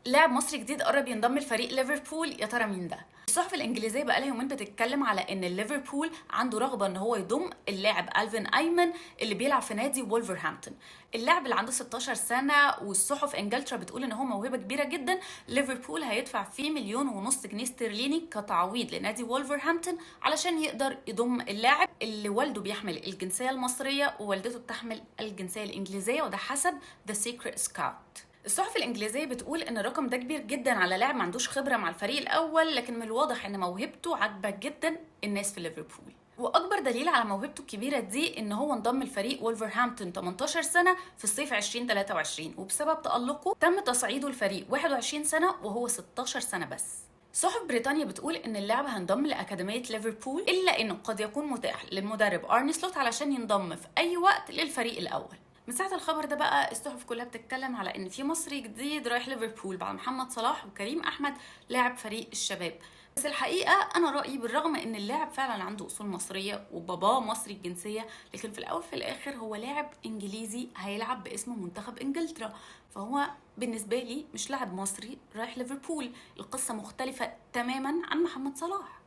لاعب مصري جديد قرب ينضم لفريق ليفربول، يا ترى مين ده؟ الصحف الانجليزيه بقى لها يومين بتتكلم على ان ليفربول عنده رغبه ان هو يضم اللاعب ألفين ايمن اللي بيلعب في نادي وولفرهامبتون. اللاعب اللي عنده 16 سنه، والصحف انجلترا بتقول ان هو موهبه كبيره جدا. ليفربول هيدفع فيه 1.5 مليون جنيه استرليني كتعويض لنادي وولفرهامبتون علشان يقدر يضم اللاعب اللي والده بيحمل الجنسيه المصريه ووالدته بتحمل الجنسيه الانجليزيه، وده حسب ذا سيكريت سكاوت. الصحف الانجليزيه بتقول ان الرقم ده كبير جدا على لاعب ما عندوش خبره مع الفريق الاول، لكن من الواضح ان موهبته عاجبه جدا الناس في ليفربول. واكبر دليل على موهبته الكبيره دي ان هو انضم لفريق وولفرهامبتون 18 سنه في الصيف 2023، وبسبب تالقه تم تصعيده لفريق 21 سنه وهو 16 سنه بس. صحف بريطانيا بتقول ان اللاعب هينضم لاكاديميه ليفربول، الا انه قد يكون متاح للمدرب ارني سلوت علشان ينضم في اي وقت للفريق الاول. من ساعة الخبر ده بقى الصحف كلها بتتكلم على ان في مصري جديد رايح ليفربول بعد محمد صلاح وكريم احمد لاعب فريق الشباب. بس الحقيقة انا رأيي بالرغم ان اللاعب فعلا عنده اصول مصرية وباباه مصري الجنسية، لكن في الاول في الاخر هو لاعب انجليزي هيلعب باسم منتخب انجلترا، فهو بالنسبة لي مش لاعب مصري رايح ليفربول. القصة مختلفة تماما عن محمد صلاح.